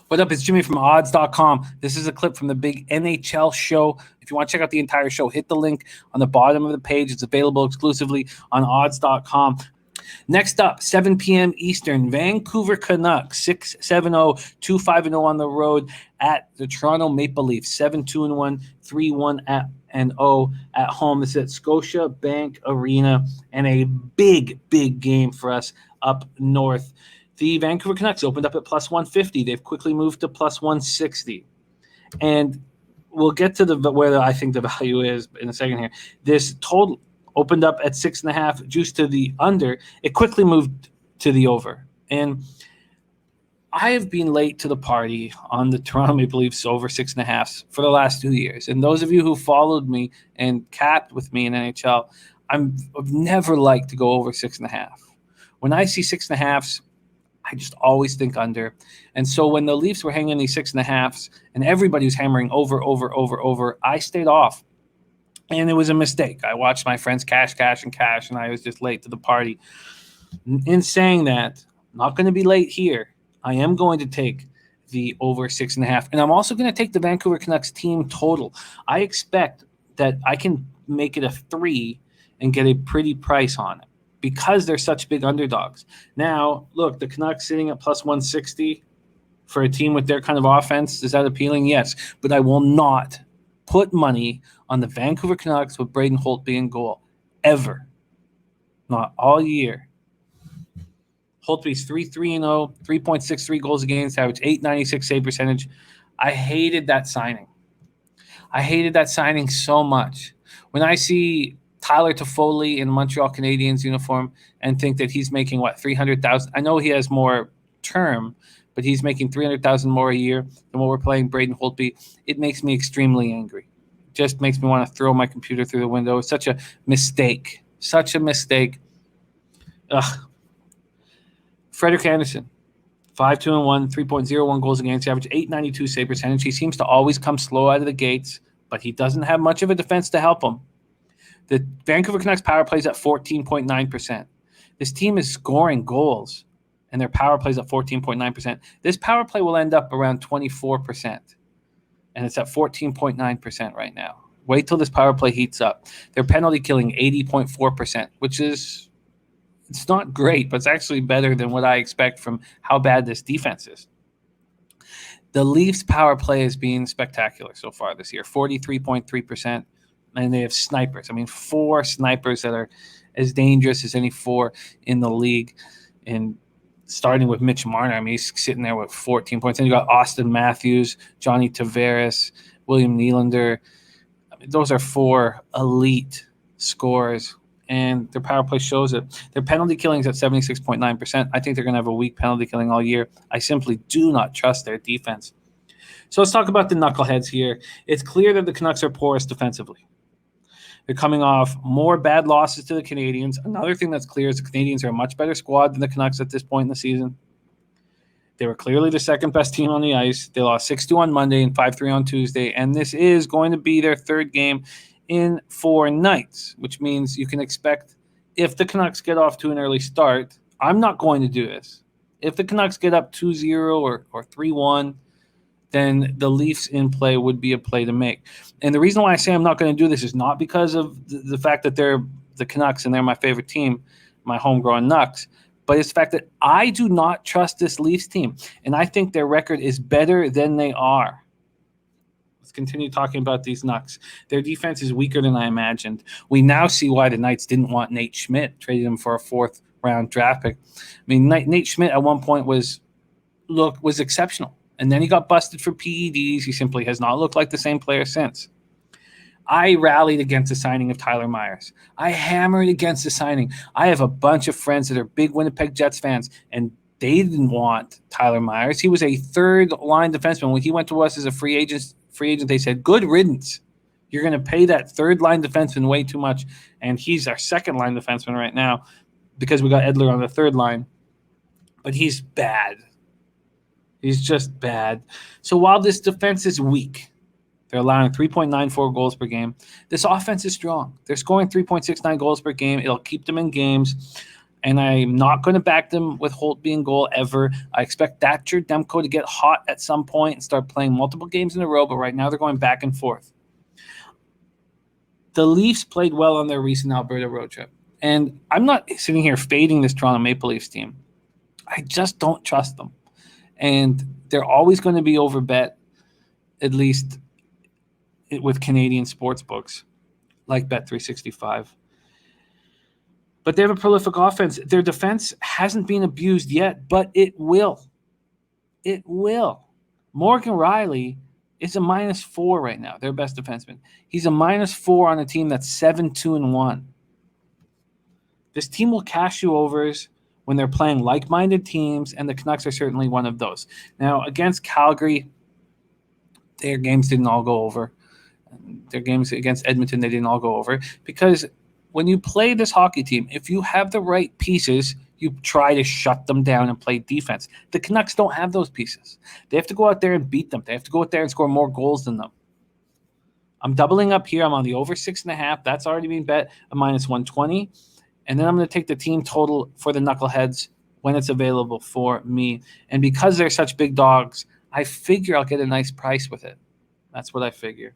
What up? It's Jimmy from odds.com. This is a clip from the big NHL show. If you want to check out the entire show, hit the link on the bottom of the page. It's available exclusively on odds.com. Next up, 7 p.m. Eastern, Vancouver Canucks, 6-7-0, 2-5-0 on the road at the Toronto Maple Leafs, 7-2-1, 3-1-0 at home. This is at Scotiabank Arena, and a big, big game for us up north. The Vancouver Canucks opened up at plus 150. They've quickly moved to plus 160. And we'll get to where I think the value is in a second here. This total opened up at 6.5, juiced to the under. It quickly moved to the over. And I have been late to the party on the Toronto Maple Leafs over 6.5 for the last 2 years. And those of you who followed me and capped with me in NHL, I've never liked to go over 6.5. When I see 6.5s, I just always think under. And so when the Leafs were hanging these 6.5s and everybody was hammering over, I stayed off. And it was a mistake. I watched my friends cash, and I was just late to the party. In saying that, I'm not going to be late here. I am going to take the over 6.5. And I'm also going to take the Vancouver Canucks team total. I expect that I can make it a 3 and get a pretty price on it, because they're such big underdogs. Now, look, the Canucks sitting at plus 160 for a team with their kind of offense. Is that appealing? Yes. But I will not put money on the Vancouver Canucks with Braden Holtby in goal. Ever. Not all year. Holtby's 3-3-0, 3.63 goals against, average .896 save percentage. I hated that signing. So much. When I see Tyler Toffoli in Montreal Canadiens uniform and think that he's making, $300,000? I know he has more term, but he's making $300,000 more a year than what we're playing Braden Holtby. It makes me extremely angry. It just makes me want to throw my computer through the window. It's such a mistake. Ugh. Frederik Andersen, 5-2-1, 3.01 goals against, average .892 save percentage. He seems to always come slow out of the gates, but he doesn't have much of a defense to help him. The Vancouver Canucks power plays at 14.9%. This team is scoring goals, and their power plays at 14.9%. This power play will end up around 24%, and it's at 14.9% right now. Wait till this power play heats up. Their penalty killing, 80.4%, which is – it's not great, but it's actually better than what I expect from how bad this defense is. The Leafs power play is being spectacular so far this year, 43.3%. And they have snipers. 4 snipers that are as dangerous as any 4 in the league. And starting with Mitch Marner, he's sitting there with 14 points. And you got Austin Matthews, Johnny Tavares, William Nylander. Those are 4 elite scorers, and their power play shows it. Their penalty killing is at 76.9%. I think they're going to have a weak penalty killing all year. I simply do not trust their defense. So let's talk about the knuckleheads here. It's clear that the Canucks are porous defensively. They're coming off more bad losses to the Canadiens. Another thing that's clear is the Canadiens are a much better squad than the Canucks at this point in the season. They were clearly the second-best team on the ice. They lost 6-2 on Monday and 5-3 on Tuesday, and this is going to be their third game in 4 nights, which means you can expect, if the Canucks get off to an early start, I'm not going to do this. If the Canucks get up 2-0 or 3-1, then the Leafs in play would be a play to make. And the reason why I say I'm not going to do this is not because of the fact that they're the Canucks and they're my favorite team, my homegrown Nucks, but it's the fact that I do not trust this Leafs team, and I think their record is better than they are. Let's continue talking about these Nucks. Their defense is weaker than I imagined. We now see why the Knights didn't want Nate Schmidt, traded him for a 4th-round draft pick. Nate Schmidt at one point was exceptional. And then he got busted for PEDs. He simply has not looked like the same player since. I rallied against the signing of Tyler Myers. I hammered against the signing. I have a bunch of friends that are big Winnipeg Jets fans, and they didn't want Tyler Myers. He was a third-line defenseman. When he went to us as a free agent, they said, good riddance. You're going to pay that third-line defenseman way too much. And he's our second-line defenseman right now because we got Edler on the third line. But he's bad. He's just bad. So while this defense is weak, they're allowing 3.94 goals per game. This offense is strong. They're scoring 3.69 goals per game. It'll keep them in games. And I'm not going to back them with Holt being goal ever. I expect Thatcher Demko to get hot at some point and start playing multiple games in a row, but right now they're going back and forth. The Leafs played well on their recent Alberta road trip. And I'm not sitting here fading this Toronto Maple Leafs team. I just don't trust them. And they're always going to be overbet, at least with Canadian sports books like Bet365. But they have a prolific offense. Their defense hasn't been abused yet, but it will. It will. Morgan Rielly is a -4 right now, their best defenseman. He's a -4 on a team that's 7-2-1. This team will cash you overs when they're playing like-minded teams, and the Canucks are certainly one of those. Now, against Calgary, their games didn't all go over. Their games against Edmonton, they didn't all go over because when you play this hockey team, if you have the right pieces, you try to shut them down and play defense. The Canucks don't have those pieces. They have to go out there and beat them. They have to go out there and score more goals than them. I'm doubling up here. I'm on the over 6.5. That's already been bet a -120. And then I'm going to take the team total for the Knuckleheads when it's available for me. And because they're such big dogs, I figure I'll get a nice price with it. That's what I figure.